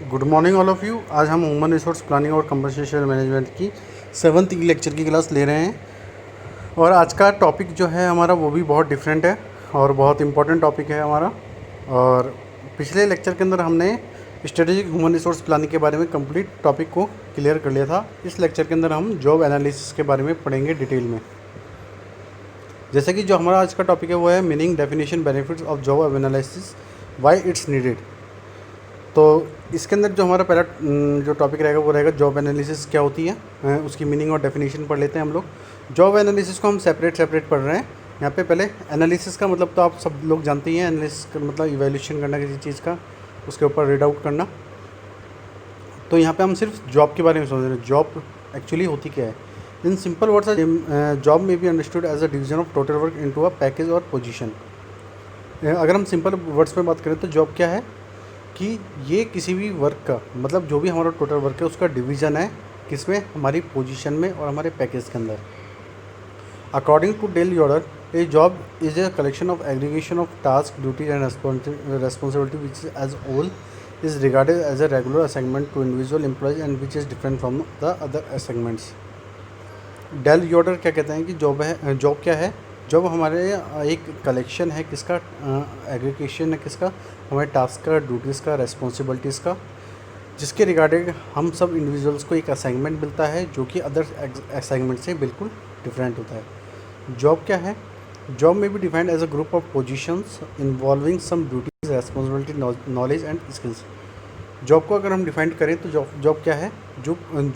Good morning all of you. आज हम human resource planning और कंपनसेशन मैनेजमेंट की 7th ई लेक्चर की क्लास ले रहे हैं। और आज का टॉपिक जो है हमारा वो भी बहुत डिफरेंट है और बहुत इंपॉर्टेंट टॉपिक है हमारा। और पिछले लेक्चर के अंदर हमने स्ट्रेटेजिक ह्यूमन रिसोर्स प्लानिंग के बारे में कंप्लीट टॉपिक को क्लियर कर लिया था। इस लेक्चर के अंदर हम जॉब एनालिसिस के बारे में पढ़ेंगे डिटेल में। जैसे कि जो हमारा आज का टॉपिक है वो है meaning, definition, benefits of job analysis, why it's needed. तो इसके अंदर जो हमारा पहला जो टॉपिक रहेगा वो रहेगा जॉब एनालिसिस क्या होती है, उसकी मीनिंग और डेफिनेशन पढ़ लेते हैं हम लोग। जॉब एनालिसिस को हम सेपरेट पढ़ रहे हैं। यहाँ पे पहले एनालिसिस का मतलब तो आप सब लोग जानते ही हैं। एनालिसिस का मतलब इवैल्यूएशन करना किसी चीज़ का, उसके ऊपर रीड आउट करना। तो यहाँ पे हम सिर्फ जॉब के बारे में सोच रहे हैं। जॉब एक्चुअली होती क्या है? In simple words, job may be understood as a division of total work into a package और पोजीशन। अगर हम सिंपल वर्ड्स में बात करें तो जॉब क्या है कि ये किसी भी वर्क का मतलब जो भी हमारा टोटल वर्क है उसका डिवीज़न है, किसमें? हमारी पोजीशन में और हमारे पैकेज के अंदर। According to Dale Yoder, a job is a collection of aggregation of task, duties and responsibility which as all is regarded as a regular assignment to individual employees and which is different from the other assignments. Dale Yoder क्या कहते हैं कि job क्या है? Job हमारे एक collection है किसका? एग्रीगेशन है किसका? हमारे टास्क का, ड्यूटीज़ का, रेस्पॉन्सिबिलिटीज़ का, जिसके रिगार्डिंग हम सब इंडिविजुअल्स को एक असाइनमेंट मिलता है जो कि अदर असाइनमेंट से बिल्कुल डिफरेंट होता है। जॉब क्या है? Job may be defined as a group of positions involving some duties, responsibility, knowledge and skills. Job को अगर हम डिफाइन करें तो जॉब क्या है?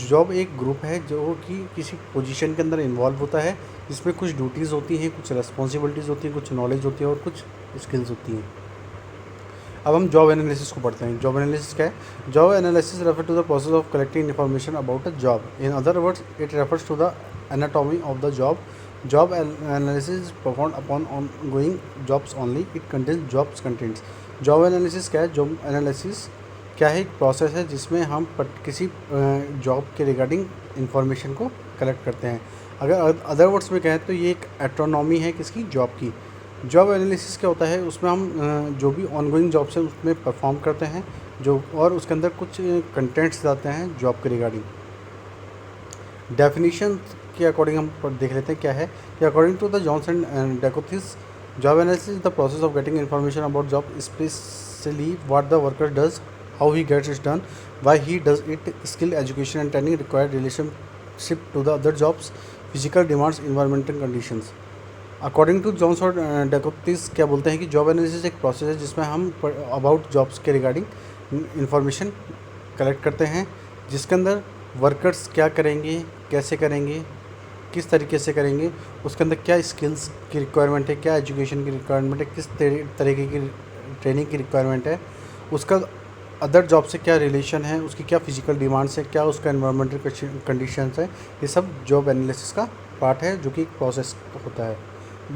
जॉब एक ग्रुप है जो कि किसी पोजीशन के अंदर इन्वॉल्व होता है, जिसमें कुछ ड्यूटीज़ होती हैं, कुछ रेस्पॉन्सिबिलिटीज़ होती हैं, कुछ नॉलेज होती है और कुछ स्किल्स होती हैं। अब हम जॉब एनालिसिस को पढ़ते हैं। जॉब एनालिसिस क्या है? Job analysis refer to the process of collecting information about a job. In other words it refers to the anatomy of the job. Job analysis perform upon on going jobs only. It contains jobs contents. Job analysis क्या है? Job analysis क्या है? एक process है जिसमें हम किसी job के रिगार्डिंग इंफॉर्मेशन को कलेक्ट करते हैं। अगर अदर वर्ड्स में कहें तो ये एक एट्रोनॉमी है किसकी? जॉब की। जॉब एनालिसिस क्या होता है? उसमें हम जो भी ऑनगोइंग जॉब्स हैं उसमें परफॉर्म करते हैं जो, और उसके अंदर कुछ कंटेंट्स आते हैं जॉब के रिगार्डिंग। डेफिनेशन के अकॉर्डिंग हम देख लेते हैं क्या है कि according to the Johnson and Decothis, job analysis is the process of getting information about job, specially what the worker does, how he gets it done, why he does it, skill, education and training required, relationship to the other jobs, physical demands, environmental conditions। According to Jones और DeCotiis क्या बोलते हैं कि job analysis एक process है जिसमें हम about jobs के रिगार्डिंग इंफॉर्मेशन कलेक्ट करते हैं, जिसके अंदर वर्कर्स क्या करेंगे, कैसे करेंगे, किस तरीके से करेंगे, उसके अंदर क्या स्किल्स की रिक्वायरमेंट है, क्या एजुकेशन की रिक्वायरमेंट है, किस तरीके की ट्रेनिंग की रिक्वायरमेंट है, उसका अदर जॉब से क्या रिलेशन है, उसकी क्या फिजिकल डिमांड्स है, क्या उसका एनवायरमेंटल कंडीशंस है। ये सब जॉब एनालिसिस का पार्ट है जो कि एक प्रोसेस होता है।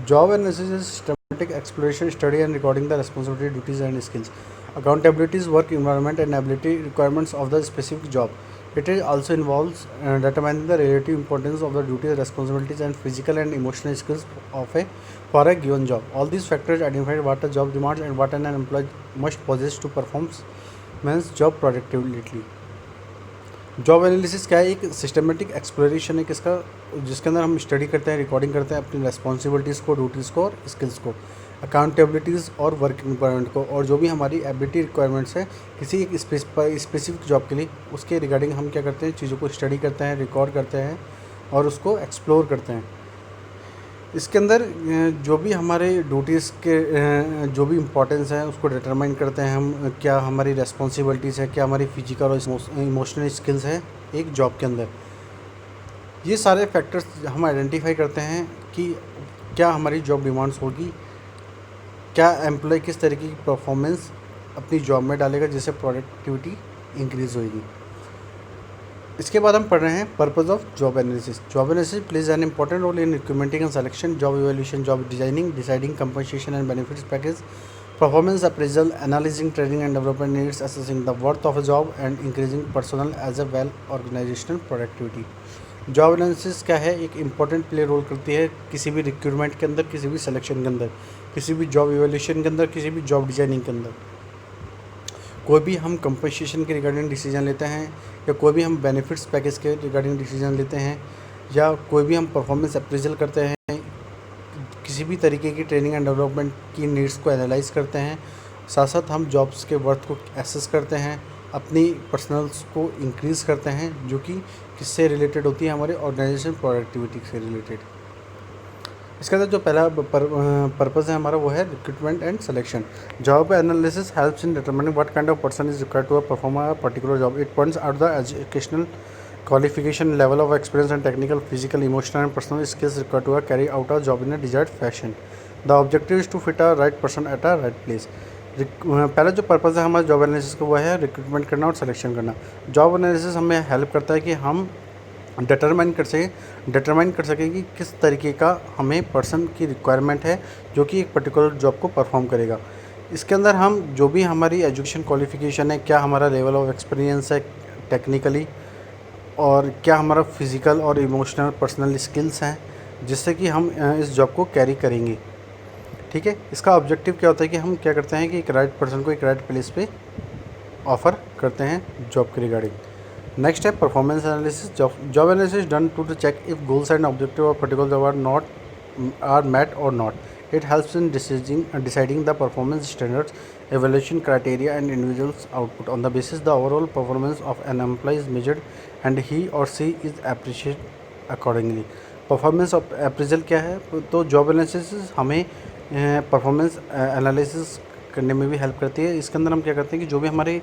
Job analysis is systematic exploration, study and recording the responsibility, duties and skills, accountabilities, work environment and ability requirements of the specific job. It is also involves determining the relative importance of the duties, responsibilities, and physical and emotional skills of for a given job. All these factors identify what a job demands and what an employee must possess to perform means job productively। Job analysis क्या है? एक systematic exploration है किसका? जिसके अंदर हम study करते हैं, रिकॉर्डिंग करते हैं अपनी रेस्पॉन्सिबिलिटीज़ को, ड्यूटीज़ को और स्किल्स को, अकाउंटेबिलिटीज़ और वर्क रिक्वायरमेंट को, और जो भी हमारी एबिलिटी रिक्वायरमेंट्स है किसी एक स्पेसिफिक जॉब के लिए, उसके रिगार्डिंग हम क्या करते हैं? चीज़ों को स्टडी करते हैं, रिकॉर्ड करते हैं और उसको एक्सप्लोर करते हैं। इसके अंदर जो भी हमारे ड्यूटीज़ के जो भी इम्पोर्टेंस है उसको डिटरमाइन करते हैं हम, क्या हमारी रेस्पॉन्सिबिलिटीज़ है, क्या हमारी फिजिकल और इमोशनल स्किल्स है एक जॉब के अंदर। ये सारे फैक्टर्स हम आइडेंटिफाई करते हैं कि क्या हमारी जॉब डिमांड्स होगी, क्या एम्प्लॉय किस तरीके की परफॉर्मेंस अपनी जॉब में डालेगा जिससे प्रोडक्टिविटी इंक्रीज़ होगी। इसके बाद हम पढ़ रहे हैं purpose of job analysis. Job analysis plays an important role in recruitmenting and selection, job evaluation, job designing, deciding compensation and benefits package, performance appraisal, analysing training and development needs, assessing the worth of a job and increasing personal as a well organisational productivity. Job analysis क्या है? एक important play role करती है किसी भी recruitment के अंदर, किसी भी सिलेक्शन के अंदर, किसी भी जॉब इवैल्यूएशन के अंदर, किसी भी जॉब डिजाइनिंग के अंदर। कोई भी हम कंपनसेशन के रिगार्डिंग डिसीजन लेते हैं, या कोई भी हम बेनिफिट्स पैकेज के रिगार्डिंग डिसीजन लेते हैं, या कोई भी हम परफॉर्मेंस अप्रेजल करते हैं, किसी भी तरीके की ट्रेनिंग एंड डेवलपमेंट की नीड्स को एनालाइज करते हैं, साथ साथ हम जॉब्स के वर्थ को एसेस करते हैं, अपनी पर्सनल्स को इंक्रीज़ करते हैं, जो कि किससे रिलेटेड होती है, हमारे ऑर्गेनाइजेशन प्रोडक्टिविटी से रिलेटेड। इसके अंदर जो पहला पर्पज़ है हमारा वो है recruitment and selection. Job analysis helps in determining what kind of person is required to perform a particular job. It points out the educational qualification, level of experience and technical, physical, emotional and personal skills required to carry out a job in a desired fashion. The objective is to fit a right person at a right place. पहला जो purpose है हमारे job analysis का वो है recruitment करना और selection करना। जॉब एनालिसिस हमें हेल्प करता है कि हम डिटरमाइन कर सकें कि किस तरीके का हमें पर्सन की रिक्वायरमेंट है जो कि एक पर्टिकुलर जॉब को परफॉर्म करेगा। इसके अंदर हम जो भी हमारी एजुकेशन क्वालिफिकेशन है, क्या हमारा लेवल ऑफ एक्सपीरियंस है टेक्निकली, और क्या हमारा फिज़िकल और इमोशनल पर्सनल स्किल्स हैं जिससे कि हम इस जॉब को कैरी करेंगे। ठीक है, इसका ऑब्जेक्टिव क्या होता है कि हम क्या करते हैं कि एक राइट पर्सन को एक राइट प्लेस पे ऑफ़र करते हैं जॉब के रिगार्डिंग। नेक्स्ट है performance analysis. Job analysis done to check if goals and objective of particular job are met और not. It helps in deciding the performance standards, evaluation criteria and individual's output. On the basis, the overall performance of an employee is measured and he or she is appreciated accordingly. Performance of appraisal क्या है? तो job analysis हमें performance analysis करने में भी help करती है। इसके अंदर हम क्या करते हैं कि जो भी हमारे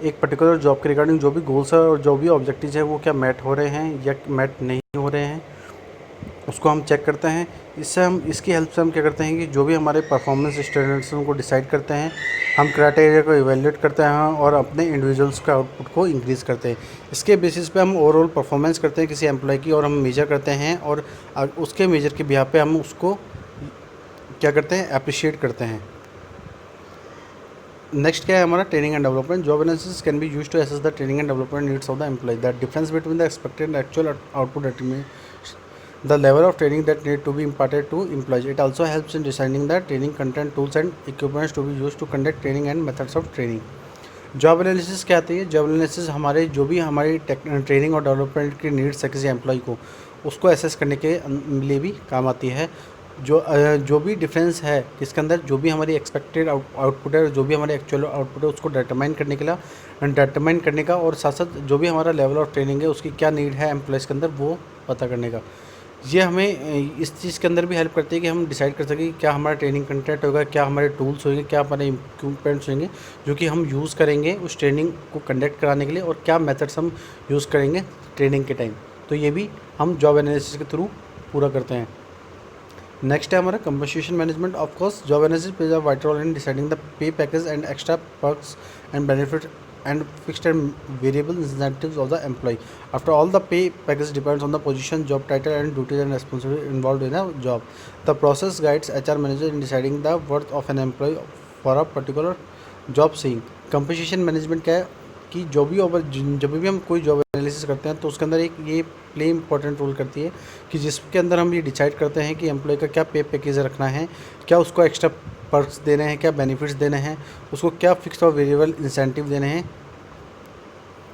एक पर्टिकुलर जॉब के रिगार्डिंग जो भी गोल्स है और जो भी ऑब्जेक्टिव्स है वो क्या मैट हो रहे हैं या मैट नहीं हो रहे हैं, उसको हम चेक करते हैं। इसकी हेल्प से हम क्या करते हैं कि जो भी हमारे परफॉर्मेंस स्टैंडर्ड्स हैं उनको डिसाइड करते हैं, हम क्राइटेरिया को इवेल्यूएट करते हैं और अपने इंडिविजुअल्स के आउटपुट को इंक्रीज़ करते हैं। इसके बेसिस पे हम ओवरऑल परफॉर्मेंस करते हैं किसी एम्प्लॉय की, और हम मेजर करते हैं, और उसके मेजर के बिहाफ पे हम उसको क्या करते हैं, अप्रिशिएट करते हैं। नेक्स्ट क्या है हमारा training and development. Job analysis can be used to assess the training and development needs of the employee. The difference between the expected and actual output determines the level of training that need to be imparted to employees. It also helps in designing the training content, tools and equipments to be used to conduct training and methods of training. Job analysis क्या आती है? Job analysis हमारे जो भी हमारी training और development की needs है किसी एम्प्लॉय को, उसको एसेस करने के लिए भी काम आती है। जो भी डिफरेंस है इसके अंदर, जो भी हमारी एक्सपेक्टेड आउटपुट है, जो भी हमारे एक्चुअल आउटपुट है, उसको डिटरमाइन करने का और साथ साथ जो भी हमारा लेवल ऑफ ट्रेनिंग है उसकी क्या नीड है एम्प्लॉयज़ के अंदर, वो पता करने का। ये हमें इस चीज़ के अंदर भी हेल्प करती है कि हम डिसाइड कर सकें कि क्या हमारा ट्रेनिंग कंटेंट होगा, क्या हमारे टूल्स होंगे, क्या हमारे इक्विपमेंट्स होंगे जो कि हम यूज़ करेंगे उस ट्रेनिंग को कंडक्ट कराने के लिए, और क्या मेथड्स हम यूज़ करेंगे ट्रेनिंग के टाइम। तो ये भी हम जॉब एनालिसिस के थ्रू पूरा करते हैं। नेक्स्ट है हमारा compensation management. Of course job analysis plays a vital role in deciding the pay package and extra perks and benefit and fixed and variable incentives of the employee. After all, the pay package depends on the position, job title and duties and responsibilities involved in a job. The process guides HR manager in deciding the worth of an employee for a particular job. Seeing compensation management क्या है कि जब भी हम कोई job analysis करते हैं तो उसके अंदर एक ये प्ले इंपॉर्टेंट रोल करती है कि जिसके अंदर हम ये डिसाइड करते हैं कि एम्प्लॉय का क्या पे पैकेज रखना है, क्या उसको एक्स्ट्रा पर्क्स देने हैं, क्या बेनिफिट्स देने हैं, उसको क्या फिक्स और वेरिएबल इंसेंटिव देने हैं।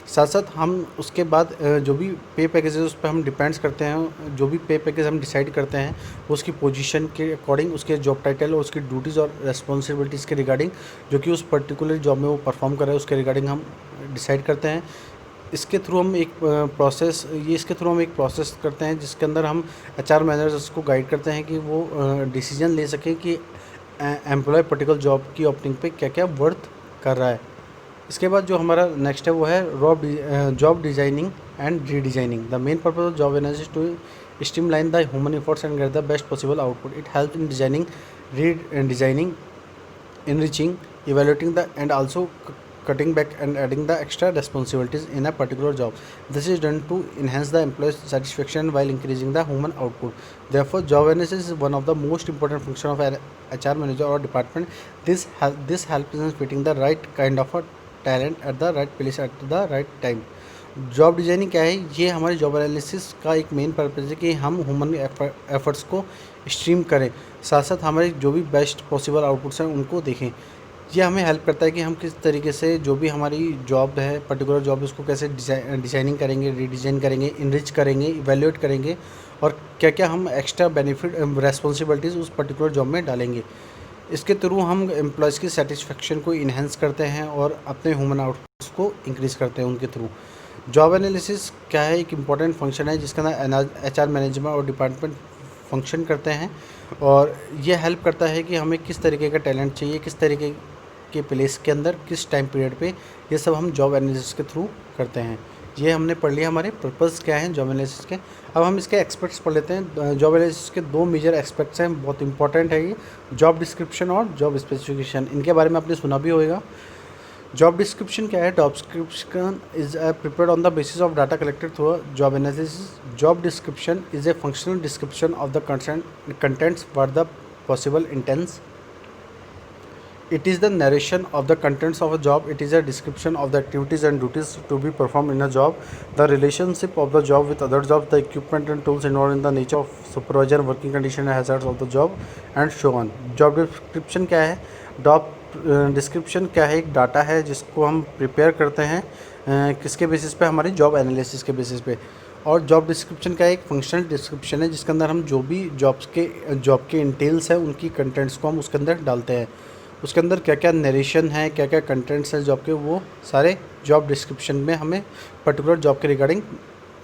साथ साथ हम उसके बाद जो भी पे पैकेज है उस पर हम डिपेंड्स करते हैं। जो भी पे पैकेज हम डिसाइड करते हैं उसकी पोजीशन के अकॉर्डिंग, उसके जॉब टाइटल और उसकी ड्यूटीज़ और रेस्पॉन्सिबिलिटीज़ के रिगार्डिंग, जो कि उस पर्टिकुलर जॉब में वो परफॉर्म कर रहा है उसके रिगार्डिंग हम डिसाइड करते हैं। इसके थ्रू हम एक प्रोसेस करते हैं जिसके अंदर हम HR मैनेजर्स को गाइड करते हैं कि वो डिसीजन ले सकें कि एम्प्लॉय पर्टिकुलर जॉब की ओपनिंग पे क्या क्या वर्थ कर रहा है। इसके बाद जो हमारा नेक्स्ट है वो है job designing and redesigning. The main purpose of job analysis to streamline the human efforts and get the best possible output. It helps in designing, enriching, evaluating and also cutting back and adding the extra responsibilities in a particular job. This is done to enhance the employee's satisfaction while increasing the human output. Therefore, job analysis is one of the most important functions of an HR manager or department. This helps in fitting the right kind of a talent at the right place at the right time. Job designing क्या है? ये हमारे job analysis का एक main purpose है कि हम human efforts को स्ट्रीम करें, साथ साथ हमारे जो भी बेस्ट पॉसिबल आउटपुट्स हैं उनको देखें. ये हमें हेल्प करता है कि हम किस तरीके से जो भी हमारी जॉब है, पर्टिकुलर जॉब, उसको कैसे डिज़ाइनिंग करेंगे, रीडिज़ाइन करेंगे, इनरिच करेंगे, इवैल्यूएट करेंगे और क्या क्या हम एक्स्ट्रा बेनिफिट रेस्पॉन्सिबिलिटीज़ उस पर्टिकुलर जॉब में डालेंगे। इसके थ्रू हम एम्प्लॉयज़ की सेटिस्फेक्शन को इन्हेंस करते हैं और अपने ह्यूमन आउटपुट्स को इंक्रीज़ करते हैं उनके थ्रू। जॉब एनालिसिस क्या है, एक इम्पॉर्टेंट फंक्शन है जिसके अंदर एचआर मैनेजमेंट और डिपार्टमेंट फंक्शन करते हैं और ये हेल्प करता है कि हमें किस तरीके का टैलेंट चाहिए, किस तरीके के प्लेस के अंदर, किस टाइम पीरियड पे, ये सब हम जॉब एनालिसिस के थ्रू करते हैं। ये हमने पढ़ लिया हमारे पर्पस क्या हैं जॉब एनालिसिस के। अब हम इसके एक्सपेक्ट्स पढ़ लेते हैं। जॉब एनालिसिस के 2 मेजर एक्सपेक्ट्स हैं, बहुत इंपॉर्टेंट है ये, जॉब डिस्क्रिप्शन और जॉब स्पेसिफिकेशन। इनके बारे में आपने सुना भी होगा। जॉब डिस्क्रिप्शन क्या है? Job description is prepared on the basis of data collected through job analysis. Job description is a functional description of the contents for the possible intents. It is the narration of the contents of a job. It is a description of the activities and duties to be performed in a job, the relationship of the job with other jobs, the equipment and tools involved in the nature of supervision, working condition and hazards of the job and so on. Job description क्या है? Job description क्या है? एक data है जिसको हम prepare करते हैं किसके बेसिस पे? हमारी जॉब एनालिसिस के बेसिस पे। और जॉब डिस्क्रिप्शन का एक फंक्शनल डिस्क्रिप्शन है जिसके अंदर हम जो भी जॉब के इंटेल्स है उनकी कंटेंट्स को हम उसके अंदर डालते हैं। उसके अंदर क्या क्या नरेशन है, क्या क्या कंटेंट्स हैं जॉब के, वो सारे जॉब डिस्क्रिप्शन में हमें पर्टिकुलर जॉब के रिगार्डिंग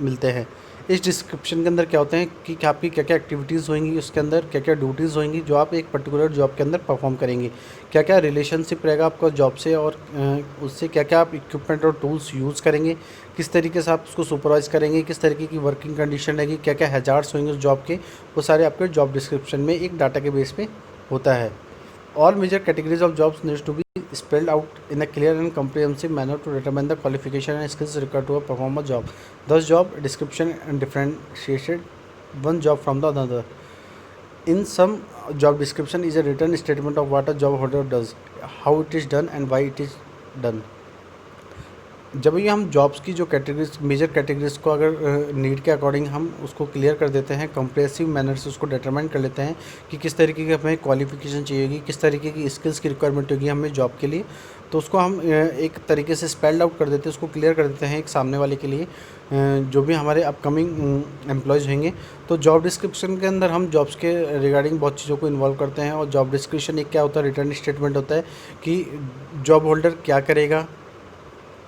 मिलते हैं। इस डिस्क्रिप्शन के अंदर क्या होते हैं कि आपकी क्या क्या एक्टिविटीज़ होंगी, उसके अंदर क्या क्या ड्यूटीज़ होंगी जो आप एक पर्टिकुलर जॉब के अंदर परफॉर्म करेंगे, क्या क्या रिलेशनशिप रहेगा आपका जॉब से और उससे क्या क्या आप इक्विपमेंट और टूल्स यूज़ करेंगे, किस तरीके से आप उसको सुपरवाइज़ करेंगे, किस तरीके की वर्किंग कंडीशन रहेगी, क्या क्या हैजार्ड्स होंगे उस जॉब के, वो सारे आपके जॉब डिस्क्रिप्शन में एक डाटा के बेस पे होता है। All major categories of jobs needs to be spelled out in a clear and comprehensive manner to determine the qualification and skills required to perform a job. Thus, job description and differentiated one job from the other. In some, job description is a written statement of what a job holder does, how it is done, and why it is done. जब ये हम jobs की जो categories, major categories को अगर need के according हम उसको क्लियर कर देते हैं, कंप्रेसिव मैनर से उसको डिटरमाइन कर लेते हैं कि किस तरीके की हमें क्वालिफिकेशन चाहिएगी, किस तरीके की स्किल्स की रिक्वायरमेंट होगी हमें जॉब के लिए, तो उसको हम एक तरीके से स्पेल्ड आउट कर देते हैं, उसको क्लियर कर देते हैं एक सामने वाले के लिए, जो भी हमारे अपकमिंग एम्प्लॉयज़ होंगे। तो जॉब डिस्क्रिप्शन के अंदर हम जॉब्स के रिगार्डिंग बहुत चीज़ों को इन्वॉल्व करते हैं। और जॉब डिस्क्रिप्शन एक क्या होता है? रिटर्न स्टेटमेंट होता है कि जॉब होल्डर क्या करेगा,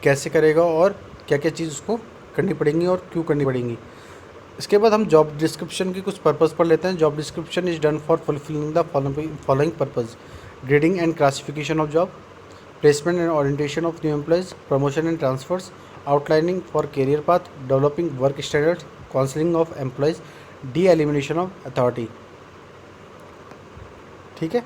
कैसे करेगा और क्या क्या चीज़ उसको करनी पड़ेंगी और क्यों करनी पड़ेंगी। इसके बाद हम जॉब डिस्क्रिप्शन के कुछ पर्पज़ पढ़ लेते हैं। Job description is done for fulfilling the following purpose: grading and classification of job, placement and orientation of new employees, promotion and transverse, outlining for career path, developing work standards, counselling of employees, D elimination of authority. ठीक है।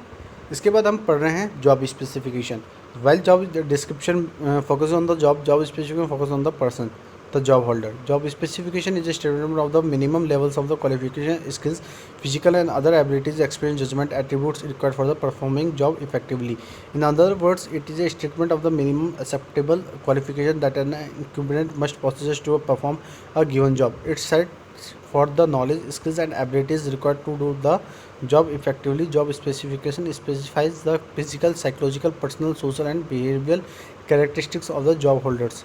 इसके बाद हम पढ़ रहे हैं job specification. While job description focuses on the job specification focuses on the person, the job holder. Job specification is a statement of the minimum levels of the qualification, skills, physical and other abilities, experience, judgment, attributes required for the performing job effectively. In other words, it is a statement of the minimum acceptable qualification that an incumbent must possess to perform a given job. It sets for the knowledge, skills and abilities required to do the job effectively. Job specification specifies the physical, psychological, personal, social and behavioral characteristics of the job holders.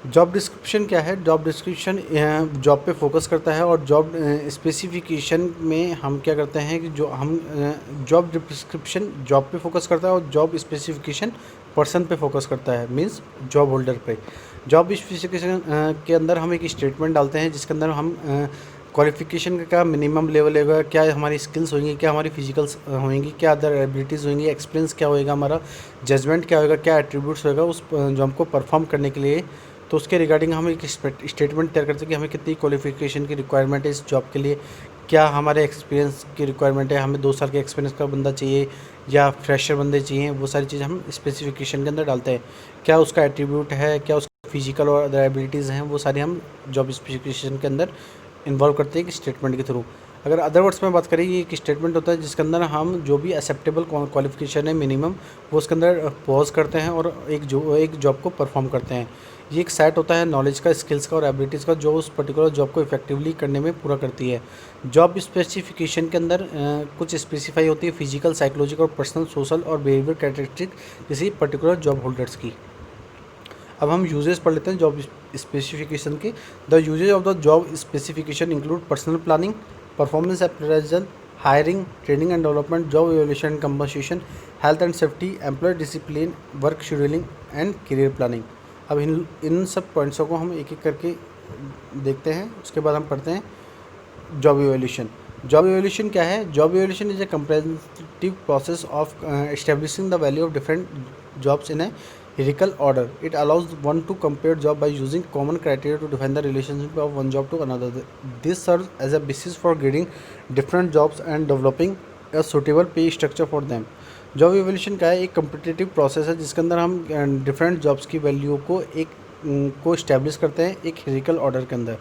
Job description क्या है? Job description job पे focus करता है और job specification में हम क्या करते हैं कि जो हम जॉब डिस्क्रिप्शन जॉब पे फोकस करता है और जॉब स्पेसिफिकेशन पर्सन पे फोकस करता है, मींस जॉब होल्डर पे। जॉब स्पेसिफिकेशन के अंदर हम एक स्टेटमेंट डालते हैं जिसके अंदर हम क्वालिफिकेशन का क्या मिनिमम लेवल होगा, क्या हमारी स्किल्स होंगी, क्या हमारी फिजिकल्स होंगी, क्या अदर एबिलिटीज़ होंगी, एक्सपीरियंस क्या होएगा हमारा, जजमेंट क्या होगा, क्या एट्रीब्यूट्स होगा उस जॉब को परफॉर्म करने के लिए। तो उसके रिगार्डिंग हम एक स्टेटमेंट तैयार करते हैं कि हमें कितनी क्वालिफिकेशन की रिक्वायरमेंट है इस जॉब के लिए, क्या हमारे एक्सपीरियंस की रिक्वायरमेंट है, हमें 2 साल के एक्सपीरियंस का बंदा चाहिए या फ्रेशर बंदे चाहिए, वो सारी चीज़ हम स्पेसिफिकेशन के अंदर डालते हैं। क्या उसका एट्रीब्यूट है, क्या उसका फिजिकल और अदर एबिलिटीज़ हैं, वो सारी हम जॉब स्पेसिफिकेशन के अंदर इन्वॉल्व करते हैं कि स्टेटमेंट के थ्रू। अगर अदर वर्ड्स में बात करें, ये एक स्टेटमेंट होता है जिसके अंदर हम जो भी एक्सेप्टेबल क्वालिफिकेशन है मिनिमम, वो उसके अंदर पॉज करते हैं और एक जॉब को परफॉर्म करते हैं। ये एक सेट होता है नॉलेज का, स्किल्स का और एबिलिटीज़ का जो उस पर्टिकुलर जॉब को इफेक्टिवली करने में पूरा करती है। जॉब स्पेसिफिकेशन के अंदर कुछ स्पेसिफाई होती है फिजिकल, साइकोलॉजिकल और पर्सनल, सोशल और बिहेवियर कैरेक्टरिस्टिक किसी पर्टिकुलर जॉब होल्डर्स की। अब हम यूजेस पढ़ लेते हैं जॉब स्पेसिफिकेशन के। The uses of the job specification include personal planning, performance appraisal, hiring, training and development, job evaluation and compensation, health and safety, employee discipline, work scheduling and career planning. अब इन सब पॉइंट्सों को हम एक एक करके देखते हैं। उसके बाद हम पढ़ते हैं जॉब इवैल्यूएशन। जॉब इवैल्यूएशन क्या है? Job evaluation is a comprehensive process of establishing the value of different jobs in a hierarchical order. It allows one to compare job by using common criteria to define the relationship of one job to another. This serves as a basis for grading different jobs and developing a suitable pay structure for them. Job evaluation का है एक competitive process है जिसके अंदर हम different jobs की value को establish करते हैं एक हियरार्किकल ऑर्डर के अंदर,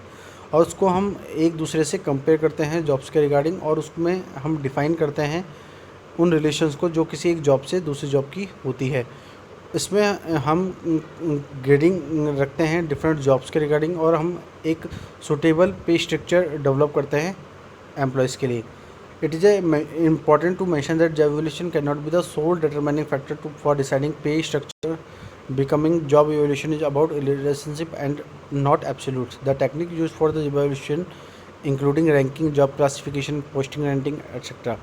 और उसको हम एक दूसरे से कंपेयर करते हैं जॉब्स के रिगार्डिंग, और उसमें हम डिफ़ाइन करते हैं उन रिलेशंस को जो किसी एक जॉब से दूसरी जॉब की होती है। इसमें हम ग्रेडिंग रखते हैं डिफरेंट जॉब्स के रिगार्डिंग, और हम एक सूटेबल पे स्ट्रक्चर डेवलप करते हैं एम्प्लॉयज़ के लिए। It is important to mention that job evaluation cannot be the sole determining factor for deciding pay structure. Becoming job evaluation is about relationship and not absolutes. The technique used for the evaluation including ranking, job classification, posting, ranking, etc.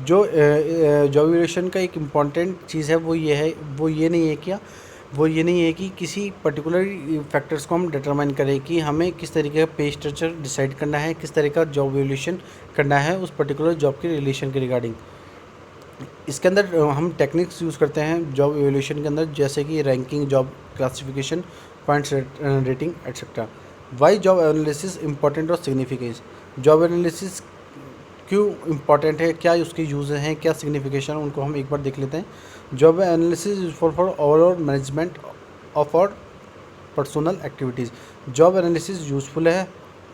जो job evaluation का एक important चीज़ है वो ये नहीं है कि किसी पर्टिकुलर फैक्टर्स को हम डिटरमाइन करें कि हमें किस तरीके का पे स्ट्रक्चर डिसाइड करना है, किस तरह का जॉब इवैल्यूएशन करना है उस पर्टिकुलर जॉब के रिलेशन के रिगार्डिंग। इसके अंदर हम टेक्निक्स यूज़ करते हैं जॉब इवैल्यूएशन के अंदर, जैसे कि ranking, job classification, points rating etcetera. Why job analysis important और सिग्निफिकेंस? जॉब एनालिसिस क्यों इम्पॉर्टेंट है, क्या उसके यूज़ हैं, क्या सिग्निफिकेशन, उनको हम एक बार देख लेते हैं। Job analysis useful for overall management of और personal activities. Job analysis useful है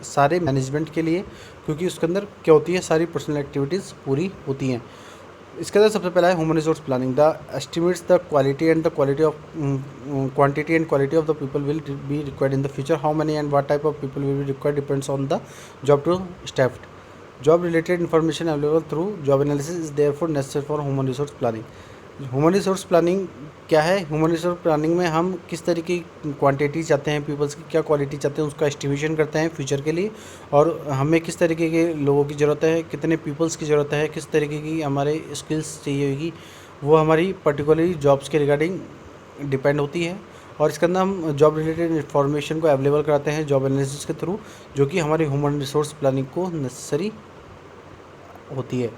सारे मैनेजमेंट के लिए, क्योंकि उसके अंदर क्या होती है, सारी पर्सनल एक्टिविटीज़ पूरी होती हैं। इसके अंदर सबसे पहला है human resource planning. The estimates the quality and the quality of quantity and quality of the people will be required in the future. How many and what type of people will be required depends on the job to staffed. Job related information available through job analysis is therefore necessary for human resource planning. Human resource planning क्या है? Human resource planning में हम किस तरह की quantity चाहते हैं, peoples की क्या क्वालिटी चाहते हैं, उसका एस्टिमेशन करते हैं फ्यूचर के लिए, और हमें किस तरीके के लोगों की ज़रूरत है, कितने पीपल्स की ज़रूरत है, किस तरीके की हमारे स्किल्स चाहिए होगी, वो हमारी पर्टिकुलरली जॉब्स के रिगार्डिंग डिपेंड होती है। और इसके अंदर हम जॉब रिलेटेड इन्फॉर्मेशन को अवेलेबल कराते हैं जॉब एनालिसिस के थ्रू, जो कि हमारी ह्यूमन रिसोर्स प्लानिंग को नेसेसरी होती है।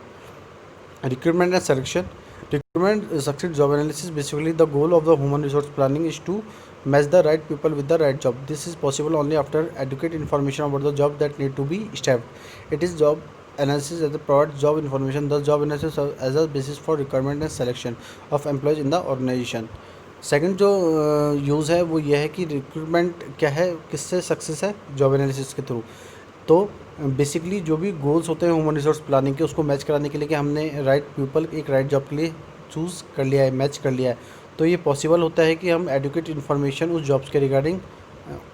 Recruitment and selection. Recruitment succeeds job analysis basically the goal of the human resource planning is to match the right people with the right job. This is possible only after adequate information about the job that need to be staffed. It is job analysis as a provide job information. The job analysis as a basis for requirement and selection of employees in the organization. Second जो use है वो ये है कि recruitment क्या है, किससे success है, जॉब एनालिसिस के थ्रू. तो बेसिकली जो भी गोल्स होते हैं ह्यूमन रिसोर्स प्लानिंग के, उसको मैच कराने के लिए कि हमने राइट पीपल एक राइट जॉब के लिए चूज़ कर लिया है, मैच कर लिया है, तो ये पॉसिबल होता है कि हम एडुकेट इन्फॉर्मेशन उस जॉब्स के रिगार्डिंग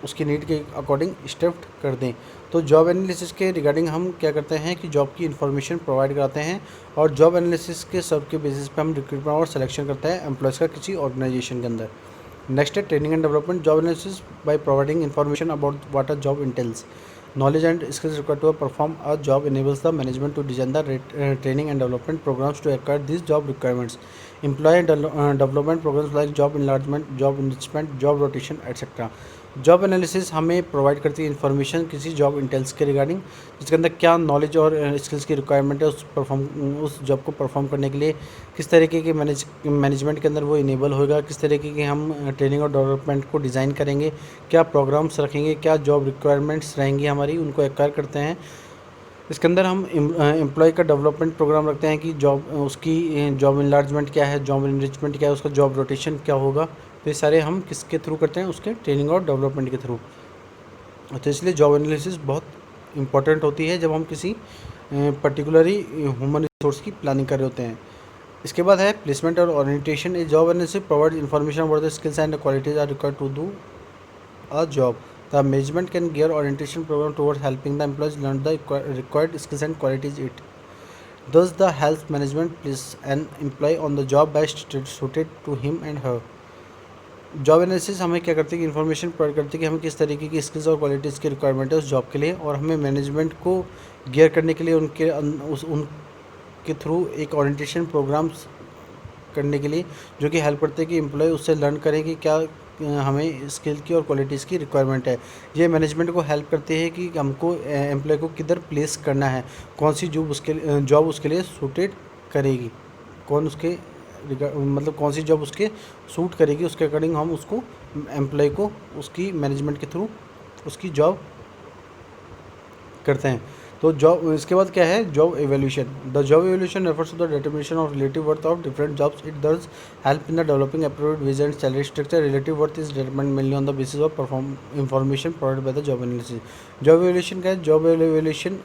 उसकी नीड के अकॉर्डिंग स्टेप कर दें. तो जॉब एनालिसिस के रिगार्डिंग हम क्या करते हैं कि जॉब की इन्फॉर्मेशन प्रोवाइड कराते हैं, और जॉब एनालिसिस के सब के बेसिस पे हम रिक्रूटमेंट और सिलेक्शन करते हैं एम्प्लॉयज़ का किसी ऑर्गेनाइजेशन के अंदर. नेक्स्ट है training and development. Job analysis by providing information about what a job entails. Knowledge and skills required to perform a job enables the management to design the training and development programs to acquire these job requirements. Employee development programs like job enlargement, job enrichment, job rotation, etc. Job analysis हमें provide करती है information किसी job entails के regarding, जिसके अंदर क्या knowledge और skills की रिक्वायरमेंट है उस जॉब को परफॉर्म करने के लिए, किस तरीके के मैनेजमेंट के अंदर वो इनेबल होगा, किस तरीके के हम ट्रेनिंग और डेवलपमेंट को डिज़ाइन करेंगे, क्या प्रोग्राम्स रखेंगे, क्या जॉब रिक्वायरमेंट्स रहेंगी हमारी, उनको एक्वायर करते हैं. इसके अंदर हम एम्प्लॉय का डेवलपमेंट प्रोग्राम रखते हैं कि जॉब इनलार्जमेंट क्या है, जॉब इनरिचमेंट क्या है, उसका जॉब रोटेशन क्या होगा. तो ये सारे हम किसके थ्रू करते हैं, उसके ट्रेनिंग और डेवलपमेंट के थ्रू. तो इसलिए जॉब एनालिसिस बहुत इंपॉर्टेंट होती है जब हम किसी पर्टिकुलरली ह्यूमन रिसोर्स की प्लानिंग कर रहे होते हैं. इसके बाद है प्लेसमेंट और orientation. Job analysis provide information about the skills and qualities are required to do a job. The management can gear orientation program towards helping the employees learn the required skills and qualities it. Thus, the health management places an employee on the job best suited to him and her. Job analysis हमें क्या करती है कि information provide करती है कि हमें किस तरीके की स्किल्स और क्वालिटीज़ की रिक्वायरमेंट है उस जॉब के लिए, और हमें मैनेजमेंट को गियर करने के लिए उनके थ्रू एक ओरिएंटेशन प्रोग्राम्स करने के लिए जो कि हेल्प करते हैं कि एम्प्लॉय उससे लर्न करें कि क्या हमें स्किल की और क्वालिटीज़ की रिक्वायरमेंट है। ये मैनेजमेंट को हेल्प करते हैं कि हमको एम्प्लॉय को किधर प्लेस करना है, कौन सी जॉब उसके लिए सूटेड करेगी, मतलब कौन सी जॉब उसके सूट करेगी, उसके अकॉर्डिंग हम उसको एम्प्लॉय को उसकी मैनेजमेंट के थ्रू उसकी जॉब करते हैं। तो जॉब इसके बाद क्या है, job evaluation. The job evaluation refers to the determination of relative worth of different jobs. It does help in the developing appropriate vision and salary structure. Relative worth is determined mainly on the basis of information provided by the job analysis. Job evaluation क्या है, job evaluation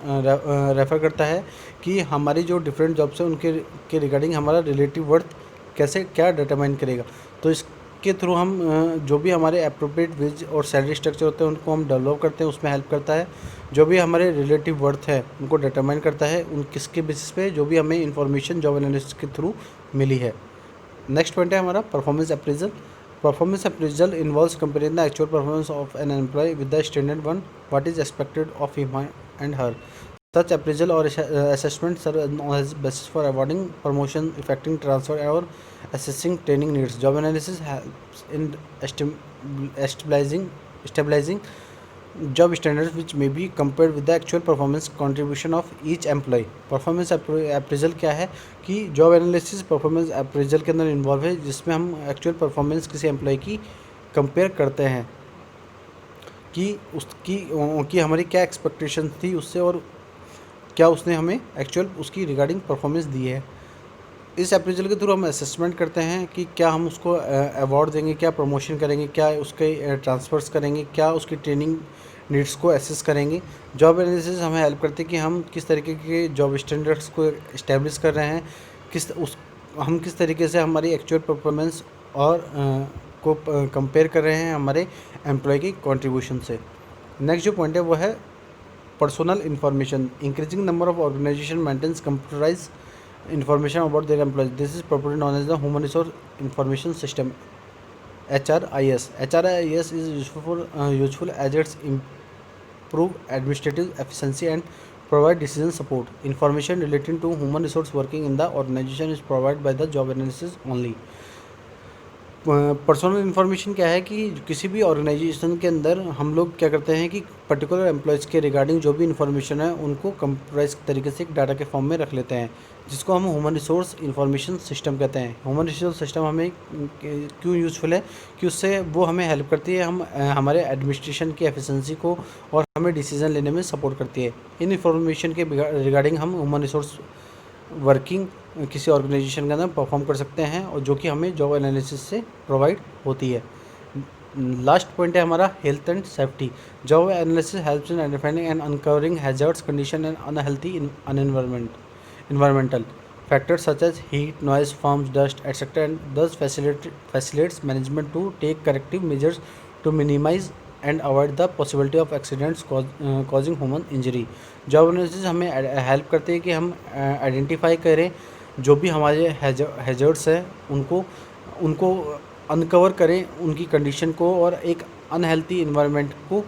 refer करता है कि हमारी जो different jobs हैं उनके regarding हमारा रिलेटिव वर्थ कैसे क्या डिटरमाइन करेगा। तो इसके थ्रू हम जो भी हमारे अप्रोप्रिएट वेज और सैलरी स्ट्रक्चर होते हैं उनको हम डेवलप करते हैं, उसमें हेल्प करता है। जो भी हमारे रिलेटिव वर्थ है उनको डिटरमाइन करता है उन किसके बेसिस पे, जो भी हमें इन्फॉर्मेशन जॉब एनालिसिस के थ्रू मिली है। नेक्स्ट पॉइंट है हमारा performance appraisal. Performance appraisal involves comparing the actual performance of an employee with the standard one what is expected of him and her. Such appraisal or assessment serve as basis for awarding promotion, effecting transfer, or assessing training needs. Job analysis helps in stabilizing job standards which may be compared with the actual performance contribution of each employee. Performance appraisal क्या है कि job analysis performance appraisal के अंदर involve है, जिसमें हम actual performance किसी employ की कंपेयर करते हैं कि उसकी हमारी क्या एक्सपेक्टेशन थी उससे और क्या उसने हमें एक्चुअल उसकी रिगार्डिंग परफॉर्मेंस दी है। इस अप्रेजल के थ्रू हम असेसमेंट करते हैं कि क्या हम उसको अवार्ड देंगे, क्या प्रमोशन करेंगे, क्या उसके ट्रांसफ़र्स करेंगे, क्या उसकी ट्रेनिंग नीड्स को एसेस करेंगे। जॉब एनालिसिस हमें हेल्प करती है कि हम किस तरीके के जॉब स्टैंडर्ड्स को इस्टेब्लिश कर रहे हैं, हम किस तरीके से हमारी एक्चुअल परफॉर्मेंस और को कंपेयर कर रहे हैं हमारे एम्प्लॉय की कॉन्ट्रीब्यूशन से। नेक्स्ट जो पॉइंट है वो है personal information. Increasing number of organisation maintains computerise information about their employees. This is properly known as the human resource information system HRIS. HRIS is useful as it improve administrative efficiency and provide decision support. Information relating to human resource working in the organization is provided by the job analysis only. Personal information क्या है कि किसी भी organisation के अंदर हम लोग क्या करते हैं कि पर्टिकुलर एम्प्लॉयज़ के रिगार्डिंग जो भी इन्फॉर्मेशन है उनको कंप्यूटराइज तरीके से एक डाटा के फॉर्म में रख लेते हैं, जिसको हम ह्यूमन रिसोर्स इंफॉर्मेशन सिस्टम कहते हैं। ह्यूमन रिसोर्स सिस्टम हमें क्यों यूज़फुल है कि उससे वो हमें हेल्प करती है हमारे एडमिनिस्ट्रेशन की एफिशिएंसी को और हमें डिसीजन लेने में सपोर्ट करती है। इन इन्फॉर्मेशन के रिगार्डिंग हम ह्यूमन रिसोर्स वर्किंग किसी ऑर्गेनाइजेशन के अंदर परफॉर्म कर सकते हैं और जो कि हमें जॉब एनालिसिस से प्रोवाइड होती है। लास्ट पॉइंट है हमारा health and safety. Job analysis helps in identifying and uncovering hazards condition and unhealthy environmental factors such as heat, noise, fumes, dust, etc. and thus facilitates management to take corrective measures to minimize and avoid the possibility of accidents causing human injury. Job analysis हमें help करती है कि हम identify करें जो भी हमारे hazards हैं उनको अनकवर करें उनकी कंडीशन को और एक अनहेल्थी इन्वायरमेंट को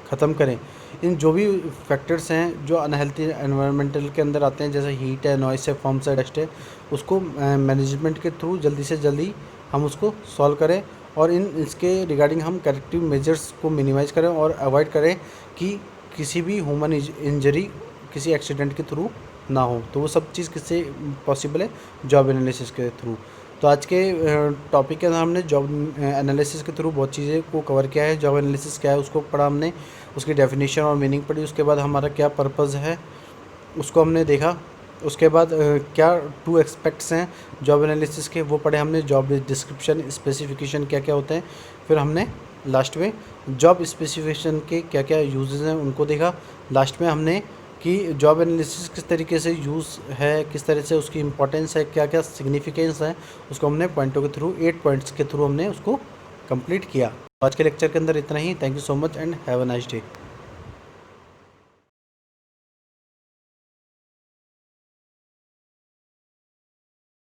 ख़त्म करें। इन जो भी फैक्टर्स हैं जो अनहेल्थी एनवायरमेंटल के अंदर आते हैं, जैसे हीट है, नॉइस है, फॉर्म्स है, डस्ट है, उसको मैनेजमेंट के थ्रू जल्दी से जल्दी हम उसको सॉल्व करें और इसके रिगार्डिंग हम करेक्टिव मेजर्स को मिनिमाइज़ करें और अवॉइड करें कि किसी भी ह्यूमन इंजरी किसी एक्सीडेंट के थ्रू ना हो। तो वो सब चीज़ किससे पॉसिबल है, जॉब एनालिसिस के थ्रू। तो आज के टॉपिक के अंदर हमने जॉब एनालिसिस के थ्रू बहुत चीज़ें को कवर किया है। जॉब एनालिसिस क्या है उसको पढ़ा हमने, उसकी डेफिनेशन और मीनिंग पढ़ी, उसके बाद हमारा क्या पर्पज़ है उसको हमने देखा, उसके बाद क्या 2 एस्पेक्ट्स हैं जॉब एनालिसिस के वो पढ़े हमने, जॉब डिस्क्रिप्शन, स्पेसिफिकेशन क्या क्या होते हैं, फिर हमने लास्ट में जॉब स्पेसिफिकेशन के क्या क्या यूजेस हैं उनको देखा। लास्ट में हमने कि जॉब एनालिसिस किस तरीके से यूज़ है, किस तरह से उसकी इंपॉर्टेंस है, क्या क्या सिग्निफिकेंस है, उसको हमने पॉइंटों के थ्रू 8 पॉइंट्स के थ्रू हमने उसको कंप्लीट किया। आज के लेक्चर के अंदर इतना ही। Thank you so much and have a nice day.